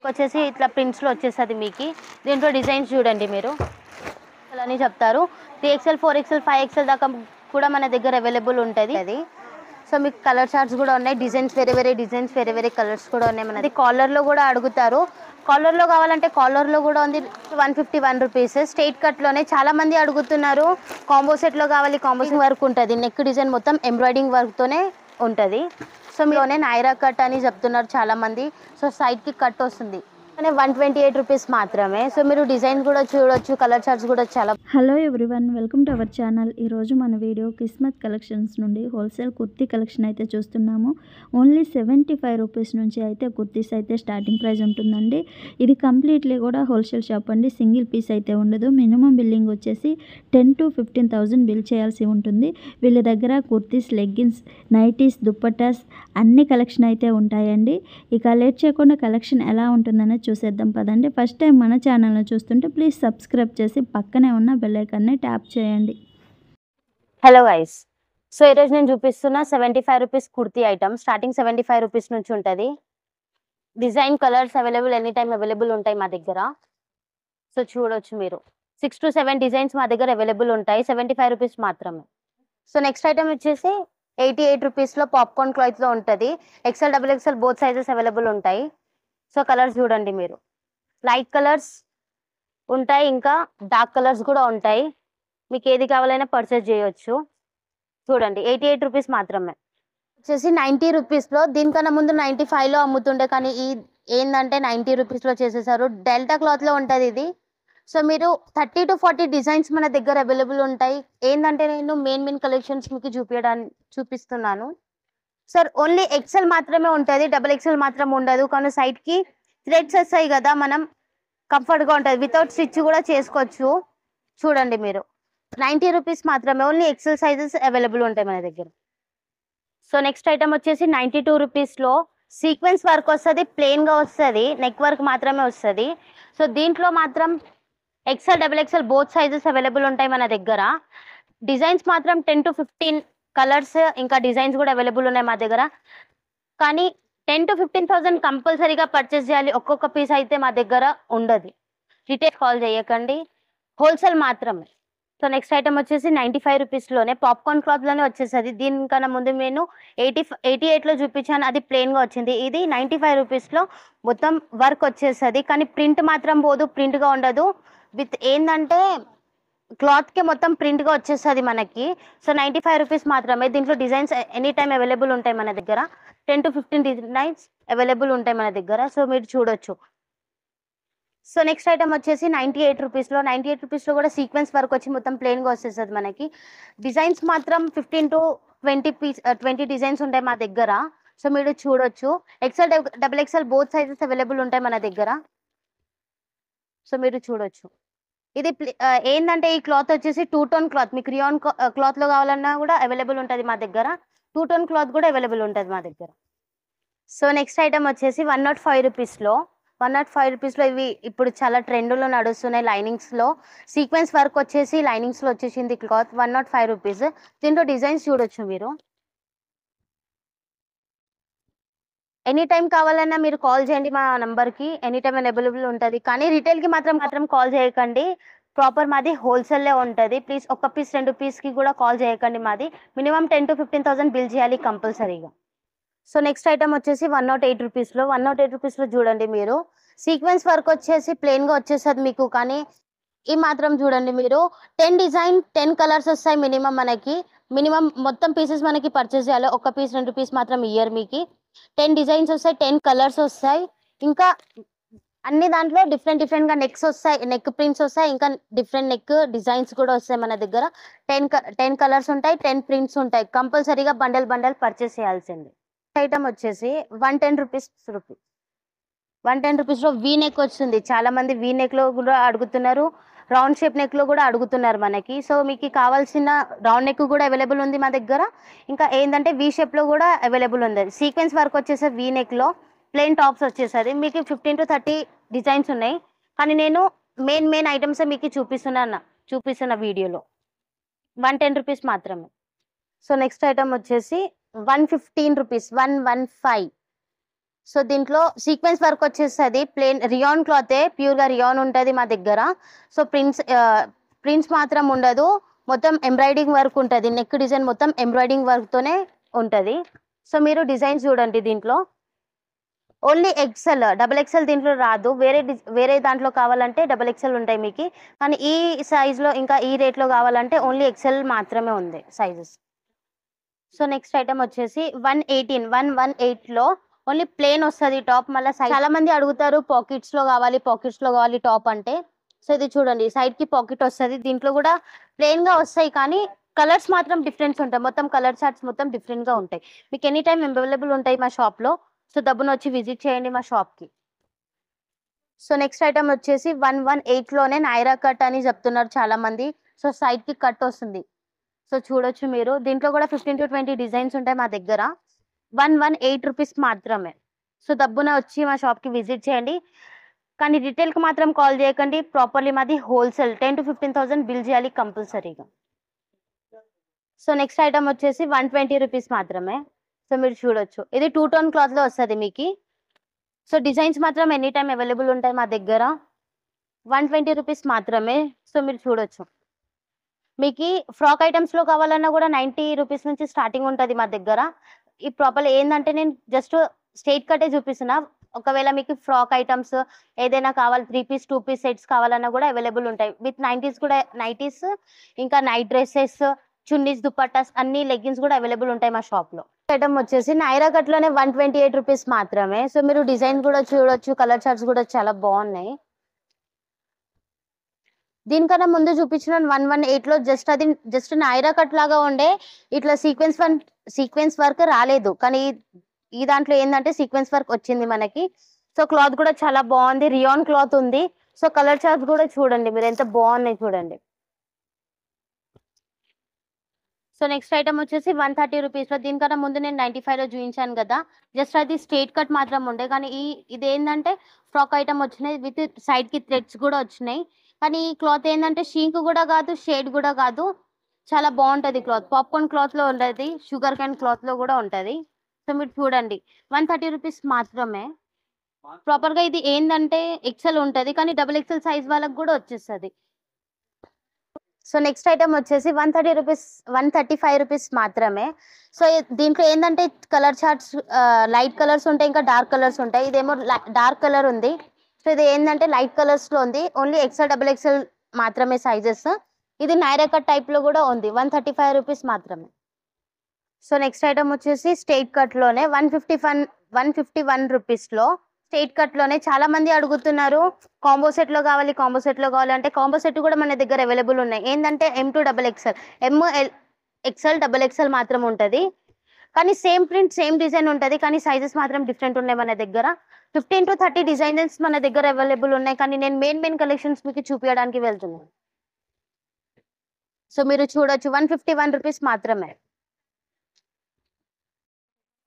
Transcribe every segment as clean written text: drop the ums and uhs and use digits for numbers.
వచ్చేసి ఇట్లా ప్రింట్స్లో వచ్చేస్తుంది మీకు. దీంట్లో డిజైన్స్ చూడండి మీరు అని చెప్తారు. 3XL 4XL 5XL దాకా కూడా మన దగ్గర అవైలబుల్ ఉంటుంది అది. సో మీకు కలర్ చార్ట్స్ కూడా ఉన్నాయి, డిజైన్స్ వేరే డిజైన్స్ వేరే కలర్స్ కూడా ఉన్నాయి. మనది కాలర్లో కూడా అడుగుతారు. కాలర్లో కావాలంటే కాలర్లో కూడా ఉంది 151 రూపీస్. స్ట్రైట్ కట్లోనే చాలా మంది అడుగుతున్నారు. కాంబో సెట్లో కావాలి, కాంబోసింగ్ వర్క్ ఉంటుంది. నెక్ డిజైన్ మొత్తం ఎంబ్రాయిడింగ్ వర్క్తోనే ఉంటుంది. సో మీలోనే నైరా కట్ అని చెప్తున్నారు చాలా మంది. సో సైడ్కి కట్ వస్తుంది, 128 రూపీస్ మాత్రమే. సో మీరు డిజైన్ కూడా చూడొచ్చు, కలర్ చార్ట్స్ కూడా చాలా. Hello everyone, welcome to our channel. ఈరోజు మన వీడియో కిస్మత్ కలెక్షన్స్ నుండి హోల్సేల్ కుర్తీ కలెక్షన్ అయితే చూస్తున్నాము. ఓన్లీ 75 రూపీస్ నుంచి అయితే కుర్తీస్ అయితే స్టార్టింగ్ ప్రైస్ ఉంటుందండి. ఇది కంప్లీట్లీ కూడా హోల్సేల్ షాప్ అండి. సింగిల్ పీస్ అయితే ఉండదు. మినిమం బిల్లింగ్ వచ్చేసి 10,000 to 15,000 బిల్ చేయాల్సి ఉంటుంది. వీళ్ళ దగ్గర కుర్తీస్, లెగ్గిన్స్, నైటీస్, దుప్పటాస్ అన్ని కలెక్షన్ అయితే ఉంటాయండి. ఇక లేట్ చేయకుండా కలెక్షన్ ఎలా ఉంటుందనే చూసేద్దాం పదండి. ఫస్ట్ టైం మన ఛానల్ని చూస్తుంటే ప్లీజ్ సబ్స్క్రైబ్ చేసి పక్కనే ఉన్న బెల్ ఐకాన్ని ట్యాప్ చేయండి. హలో గైస్, సో ఈరోజు నేను చూపిస్తున్న 75 rupees kurti item. Starting 75 rupees నుంచి ఉంటుంది. Design, colours available, any time available ఉంటాయి మా దగ్గర. సో చూడొచ్చు మీరు 6 to 7 డిజైన్స్ మా దగ్గర అవైలబుల్ ఉంటాయి. 75 రూపీస్ మాత్రమే. సో నెక్స్ట్ ఐటమ్ వచ్చేసి 88 రూపీస్లో పాప్కార్న్ క్లాత్లో ఉంటుంది. XL XXL both sizes available ఉంటాయి. సో కలర్స్ చూడండి మీరు, లైట్ కలర్స్ ఉంటాయి, ఇంకా డార్క్ కలర్స్ కూడా ఉంటాయి. మీకు ఏది కావాలైనా పర్చేస్ చేయొచ్చు. చూడండి 88 రూపీస్ మాత్రమే. వచ్చేసి 90 రూపీస్లో, దీనికన్నా ముందు 95లో అమ్ముతుండే, కానీ ఈ ఏంటంటే 90 రూపీస్లో చేసేసారు. డెల్టా క్లాత్లో ఉంటుంది ఇది. సో మీరు 30 to 40 డిజైన్స్ మన దగ్గర అవైలబుల్ ఉంటాయి. ఏంటంటే నేను మెయిన్ కలెక్షన్స్ మీకు చూపిస్తున్నాను. సార్ ఓన్లీ XL మాత్రమే ఉంటుంది, XXL మాత్రం ఉండదు. కానీ సైడ్కి థ్రెడ్స్ వస్తాయి కదా, మనం కంఫర్ట్గా ఉంటుంది. వితౌట్ స్టిచ్ కూడా చేసుకోవచ్చు. చూడండి మీరు 90 రూపీస్ మాత్రమే. ఓన్లీ XL సైజెస్ అవైలబుల్ ఉంటాయి మన దగ్గర. సో నెక్స్ట్ ఐటమ్ వచ్చేసి 92 రూపీస్లో సీక్వెన్స్ వర్క్ వస్తుంది, ప్లెయిన్గా వస్తుంది, నెక్ వర్క్ మాత్రమే వస్తుంది. సో దీంట్లో మాత్రం XL XXL both sizes available ఉంటాయి మన దగ్గర. డిజైన్స్ మాత్రం 10 to 15 కలర్స్ ఇంకా డిజైన్స్ కూడా అవైలబుల్ ఉన్నాయి మా దగ్గర. కానీ 10,000 to 15,000 కంపల్సరీగా పర్చేస్ చేయాలి. ఒక్కొక్క పీస్ అయితే మా దగ్గర ఉండదు. రిటైల్ కాల్ చేయకండి, హోల్సేల్ మాత్రమే. సో నెక్స్ట్ ఐటమ్ వచ్చేసి 95 రూపీస్లోనే పాప్కార్న్ క్లాత్లోనే వచ్చేస్తుంది. దీనికన్నా ముందు నేను 88లో చూపించాను, అది ప్లెయిన్గా వచ్చింది. ఇది 95 రూపీస్లో మొత్తం వర్క్ వచ్చేస్తుంది, కానీ ప్రింట్ మాత్రం పోదు, ప్రింట్గా ఉండదు. విత్ ఏంటంటే క్లాత్కి మొత్తం ప్రింట్గా వచ్చేస్తుంది మనకి. సో 95 రూపీస్ మాత్రమే. దీంట్లో డిజైన్స్ ఎనీ టైమ్ అవైలబుల్ ఉంటాయి మన దగ్గర. 10 to 15 డిజైన్స్ అవైలబుల్ ఉంటాయి మన దగ్గర. సో మీరు చూడొచ్చు. సో నెక్స్ట్ ఐటమ్ వచ్చేసి 98 రూపీస్లో. 98 రూపీస్లో కూడా సీక్వెన్స్ వర్క్ వచ్చి మొత్తం ప్లెయిన్గా వచ్చేస్తుంది మనకి. డిజైన్స్ మాత్రం 15 to 20 డిజైన్స్ ఉంటాయి మా దగ్గర. సో మీరు చూడొచ్చు. XL XXL both sizes available ఉంటాయి మన దగ్గర. సో మీరు చూడొచ్చు. ఇది ఏంటంటే ఈ క్లాత్ వచ్చేసి 2 టోన్ క్లాత్. మీకు రియాన్ క్లాత్లో కావాలన్నా కూడా అవైలబుల్ ఉంటుంది మా దగ్గర. 2 టోన్ క్లాత్ కూడా అవైలబుల్ ఉంటుంది మా దగ్గర. సో నెక్స్ట్ ఐటమ్ వచ్చేసి 105 రూపీస్లో. 105 రూపీస్లో ఇవి ఇప్పుడు చాలా ట్రెండ్లో నడుస్తున్నాయి. లైనింగ్స్లో సీక్వెన్స్ వర్క్ వచ్చేసి లైనింగ్స్లో వచ్చేసింది క్లాత్. 105 రూపీస్. దీంట్లో డిజైన్స్ చూడొచ్చు మీరు. ఎనీ టైం కావాలన్నా మీరు కాల్ చేయండి మా నంబర్కి, ఎనీ టైం అవైలబుల్ ఉంటుంది. కానీ రిటైల్కి మాత్రం కాల్ చేయకండి. ప్రాపర్ మాది హోల్సేల్లో ఉంటుంది. ప్లీజ్ ఒక పీస్ 2 పీస్కి కూడా కాల్ చేయకండి. మాది మినిమం 10,000 to 15,000 బిల్ చేయాలి కంపల్సరీగా. సో నెక్స్ట్ ఐటమ్ వచ్చేసి 108 రూపీస్లో. 108 రూపీస్లో చూడండి మీరు, సీక్వెన్స్ వర్క్ వచ్చేసి ప్లెయిన్గా వచ్చేస్తుంది మీకు. కానీ ఈ మాత్రం చూడండి మీరు, 10 డిజైన్ 10 కలర్స్ వస్తాయి మినిమం మనకి. మినిమం మొత్తం పీసెస్ మనకి పర్చేస్ చేయాలి. ఒక పీస్ 2 పీస్ మాత్రం ఇయర్ మీకు. 10 డిజైన్స్ వస్తాయి, 10 కలర్స్ వస్తాయి. ఇంకా అన్ని దాంట్లో డిఫరెంట్గా నెక్స్ వస్తాయి, నెక్ ప్రింట్స్ వస్తాయి, ఇంకా డిఫరెంట్ నెక్ డిజైన్స్ కూడా వస్తాయి మన దగ్గర. 10 కలర్స్ ఉంటాయి, 10 ప్రింట్స్ ఉంటాయి. కంపల్సరీగా బండల్ పర్చేస్ చేయాల్సింది. ఐటమ్ వచ్చేసి 110 రూపీస్. 110 రూపీస్లో వీ నెక్ వస్తుంది. చాలా మంది వీ నెక్లో కూడా అడుగుతున్నారు, రౌండ్ షేప్ నెక్లో కూడా అడుగుతున్నారు మనకి. సో మీకు కావాల్సిన రౌండ్ నెక్ కూడా అవైలబుల్ ఉంది మా దగ్గర. ఇంకా ఏంటంటే వీ షేప్లో కూడా అవైలబుల్ ఉంది. సీక్వెన్స్ వర్క్ వచ్చేసి వీ నెక్లో ప్లెయిన్ టాప్స్ వచ్చేసరి మీకు 15 to 30 డిజైన్స్ ఉన్నాయి. కానీ నేను మెయిన్ ఐటమ్స్ మీకు చూపిస్తున్న వీడియోలో 110 రూపీస్ మాత్రమే. సో నెక్స్ట్ ఐటమ్ వచ్చేసి 115 రూపీస్. 115 సో దీంట్లో సీక్వెన్స్ వర్క్ వచ్చేస్తుంది, ప్లేన్ రియాన్ క్లాతే, ప్యూర్గా రియాన్ ఉంటుంది మా దగ్గర. సో ప్రింట్స్ మాత్రం ఉండదు, మొత్తం ఎంబ్రాయిడింగ్ వర్క్ ఉంటుంది. నెక్ డిజైన్ మొత్తం ఎంబ్రాయిడింగ్ వర్క్తోనే ఉంటుంది. సో మీరు డిజైన్స్ చూడండి, దీంట్లో ఓన్లీ ఎక్సెల్, డబుల్ ఎక్సెల్ దీంట్లో రాదు. వేరే దాంట్లో కావాలంటే డబుల్ ఎక్సెల్ ఉంటాయి మీకు, కానీ ఈ సైజులో ఇంకా ఈ రేట్లో కావాలంటే ఓన్లీ ఎక్సెల్ మాత్రమే ఉంది సైజెస్. సో నెక్స్ట్ ఐటమ్ వచ్చేసి 118లో ఓన్లీ ప్లేన్ వస్తుంది టాప్. మళ్ళీ చాలా మంది అడుగుతారు పాకెట్స్లో కావాలి టాప్ అంటే. సో ఇది చూడండి, సైడ్కి పాకెట్ వస్తుంది. దీంట్లో కూడా ప్లెయిన్గా వస్తాయి, కానీ కలర్స్ మాత్రం డిఫరెన్స్ ఉంటాయి. మొత్తం కలర్ చార్ట్స్ మొత్తం డిఫరెంట్గా ఉంటాయి. మీకు ఎనీ టైం అవైలబుల్ ఉంటాయి మా షాప్లో. సో దబ్బున వచ్చి విజిట్ చేయండి మా షాప్కి. సో నెక్స్ట్ ఐటమ్ వచ్చేసి 118లోనే నైరా కట్ అని చెప్తున్నారు చాలా మంది. సో సైడ్కి కట్ వస్తుంది. సో చూడొచ్చు మీరు, దీంట్లో కూడా 15 to 20 డిజైన్స్ ఉంటాయి మా దగ్గర. 118 రూపీస్ మాత్రమే. సో దబ్బున వచ్చి మా షాప్కి విజిట్ చేయండి, కానీ రిటైల్కి మాత్రం కాల్ చేయకండి. ప్రాపర్లీ మాది హోల్సేల్, 10 to 15,000 బిల్ చేయాలి కంపల్సరీగా. సో నెక్స్ట్ ఐటమ్ వచ్చేసి 120 రూపీస్ మాత్రమే. సో మీరు చూడొచ్చు, ఇది 2 టోన్ క్లాత్లో వస్తుంది మీకు. సో డిజైన్స్ మాత్రం ఎనీ టైం అవైలబుల్ ఉంటాయి మా దగ్గర. 120 రూపీస్ మాత్రమే. సో మీరు చూడొచ్చు, మీకు ఫ్రాక్ ఐటమ్స్లో కావాలన్నా కూడా 90 రూపీస్ నుంచి స్టార్టింగ్ ఉంటుంది మా దగ్గర. ఈ ప్రాపర్ ఏంటంటే నేను జస్ట్ స్ట్రైట్ కటే చూపిస్తున్నా. ఒకవేళ మీకు ఫ్రాక్ ఐటమ్స్ ఏదైనా కావాలి, 3 పీస్ 2 పీస్ సెట్స్ కావాలన్నా కూడా అవైలబుల్ ఉంటాయి. విత్ నైటీస్ ఇంకా నైట్ డ్రెస్సెస్, చున్నీస్, దుపట్టాస్, అన్ని లెగ్గిన్స్ కూడా అవైలబుల్ ఉంటాయి మా షాప్లో. ఐటమ్ వచ్చేసి నైరా కట్లోనే 128 రూపీస్ మాత్రమే. సో మీరు డిజైన్ కూడా చూడొచ్చు, కలర్ చార్ట్స్ కూడా చాలా బాగున్నాయి. దీనికన్నా ముందు చూపించిన 118లో జస్ట్ నైరా కట్ లాగా ఉండే, ఇట్లా సీక్వెన్స్ వర్క్ రాలేదు. కానీ ఈ దాంట్లో ఏంటంటే సీక్వెన్స్ వర్క్ వచ్చింది మనకి. సో క్లాత్ కూడా చాలా బాగుంది, రియాన్ క్లాత్ ఉంది. సో కలర్ చార్ట్ కూడా చూడండి మీరు, ఎంత బాగున్నాయి చూడండి. సో నెక్స్ట్ ఐటమ్ వచ్చేసి 130 రూపీస్లో. దీనికన్నా ముందు నేను 95లో చూపించాను కదా, జస్ట్ అది స్ట్రేట్ కట్ మాత్రం ఉండే. కానీ ఇది ఏంటంటే ఫ్రాక్ ఐటమ్ వచ్చినాయి, విత్ సైడ్కి థ్రెడ్స్ కూడా వచ్చినాయి. కానీ ఈ క్లాత్ ఏంటంటే షీంక్ కూడా కాదు, షేడ్ కూడా కాదు, చాలా బాగుంటుంది క్లాత్. పాప్కార్న్ క్లాత్లో ఉంటుంది, షుగర్ క్యాన్ క్లాత్లో కూడా ఉంటుంది. సో మీరు చూడండి, 130 రూపీస్ మాత్రమే. ప్రాపర్గా ఇది ఏంటంటే ఎక్సెల్ ఉంటుంది, కానీ డబుల్ ఎక్సెల్ సైజ్ వాళ్ళకి కూడా వచ్చేస్తుంది. సో నెక్స్ట్ ఐటమ్ వచ్చేసి 135 రూపీస్ మాత్రమే. సో దీంట్లో ఏంటంటే కలర్ చార్ట్స్ లైట్ కలర్స్ ఉంటాయి, ఇంకా డార్క్ కలర్స్ ఉంటాయి. ఇదేమో డార్క్ కలర్ ఉంది. సో ఇది ఏంటంటే లైట్ కలర్స్లో ఉంది. ఓన్లీ ఎక్సెల్ డబుల్ ఎక్సెల్ మాత్రమే సైజెస్. ఇది నైరా కట్ టైప్లో కూడా ఉంది, 135 రూపీస్ మాత్రమే. సో నెక్స్ట్ ఐటమ్ వచ్చేసి స్ట్రైట్ కట్లోనే 151 రూపీస్లో. స్ట్రైట్ కట్లోనే చాలా మంది అడుగుతున్నారు కాంబో సెట్లో కావాలి అంటే కాంబో సెట్ కూడా మన దగ్గర అవైలబుల్ ఉన్నాయి. ఏంటంటే M2 double XL, XL double XL మాత్రం ఉంటుంది. కానీ సేమ్ ప్రింట్ సేమ్ డిజైన్ ఉంటుంది, కానీ సైజెస్ మాత్రం డిఫరెంట్ ఉన్నాయి మన దగ్గర. 15 to 30 డిజైన్స్ మన దగ్గర అవైలబుల్ ఉన్నాయి, కానీ నేను మెయిన్ కలెక్షన్స్ మీకు చూపించడానికి వెళ్తున్నాను. సో మీరు చూడొచ్చు, 151 రూపీస్ మాత్రమే.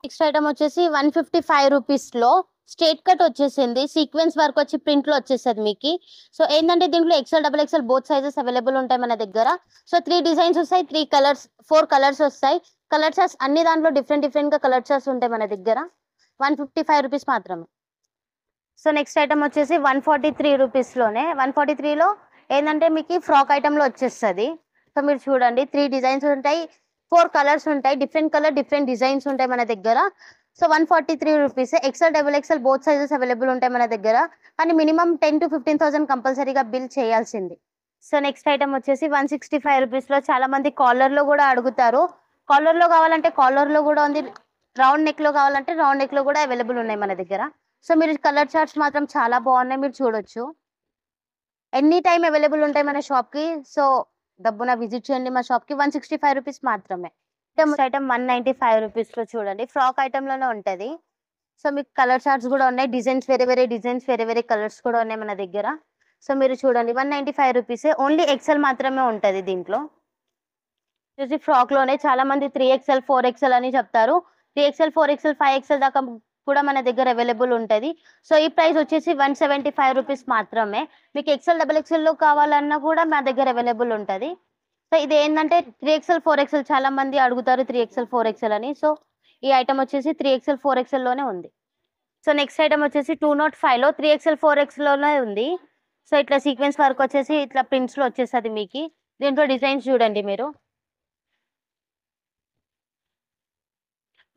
నెక్స్ట్ ఐటమ్ వచ్చేసి 155 రూపీస్లో స్ట్రైట్ కట్ వచ్చేసింది, సీక్వెన్స్ వర్క్ వచ్చి ప్రింట్లో వచ్చేస్తుంది మీకు. సో ఏంటంటే దీంట్లో XL double XL both sizes available ఉంటాయి మన దగ్గర. సో 3 డిజైన్స్ వస్తాయి, 4 కలర్స్ వస్తాయి. కలర్ చార్ట్స్ అన్ని దాంట్లో డిఫరెంట్గా కలర్ చార్ట్స్ ఉంటాయి మన దగ్గర. 155 రూపీస్ మాత్రమే. సో నెక్స్ట్ ఐటమ్ వచ్చేసి 143 రూపీస్లోనే. 143లో ఏంటంటే మీకు ఫ్రాక్ ఐటెంలో వచ్చేస్తుంది. సో మీరు చూడండి, 3 డిజైన్స్ ఉంటాయి, 4 కలర్స్ ఉంటాయి, డిఫరెంట్ డిజైన్స్ ఉంటాయి మన దగ్గర. So 143 rupees. XL double XL both sizes available ఉంటాయి మన దగ్గర, కానీ మినిమం 10 to 15,000 కంపల్సరీగా బిల్ చేయాల్సింది. సో నెక్స్ట్ ఐటమ్ వచ్చేసి 165 రూపీస్లో. చాలా మంది కాలర్లో కూడా అడుగుతారు. కాలర్లో కావాలంటే కాలర్లో కూడా ఉంది, రౌండ్ నెక్లో కావాలంటే రౌండ్ నెక్లో కూడా అవైలబుల్ ఉన్నాయి మన దగ్గర. సో మీరు కలర్ చార్ట్స్ మాత్రం చాలా బాగున్నాయి, మీరు చూడొచ్చు. ఎనీ టైం అవైలబుల్ ఉంటాయి మన షాప్కి. సో డబ్బున విజిట్ చేయండి మా షాప్కి. 165 రూపీస్ మాత్రమే. ఐటమ్ 195 రూపీస్లో చూడండి, ఫ్రాక్ ఐటెంలోనే ఉంటుంది. సో మీకు కలర్ చార్ట్స్ కూడా ఉన్నాయి, డిజైన్స్ వేరే కలర్స్ కూడా ఉన్నాయి మన దగ్గర. సో మీరు చూడండి, 195 రూపీసే. ఓన్లీ ఎక్సెల్ మాత్రమే ఉంటుంది దీంట్లో. చూసి ఫ్రాక్లోనే చాలా మంది 3XL 4XL అని చెప్తారు. 3XL 4XL 5XL దాకా కూడా మన దగ్గర అవైలబుల్ ఉంటుంది. సో ఈ ప్రైస్ వచ్చేసి 175 రూపీస్ మాత్రమే. మీకు ఎక్సెల్ డబుల్ ఎక్సెల్లో కావాలన్నా కూడా మా దగ్గర అవైలబుల్ ఉంటుంది. సో ఇది ఏంటంటే 3XL 4XL చాలా మంది అడుగుతారు 3XL 4XL అని. సో ఈ ఐటమ్ వచ్చేసి 3XL 4XLలోనే ఉంది. సో నెక్స్ట్ ఐటమ్ వచ్చేసి 205లో 3XL 4XLలోనే ఉంది. సో ఇట్లా సీక్వెన్స్ వర్క్ వచ్చేసి ఇట్లా ప్రింట్స్లో వచ్చేస్తుంది మీకు. దీంట్లో డిజైన్స్ చూడండి మీరు.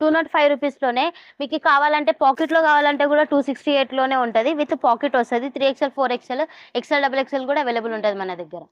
205 రూపీస్లోనే మీకు కావాలంటే పాకెట్లో కావాలంటే కూడా 268లోనే ఉంటుంది. విత్ పాకెట్ వస్తుంది. 3XL 4XL XL XXL కూడా అవైలబుల్ ఉంటుంది మన దగ్గర.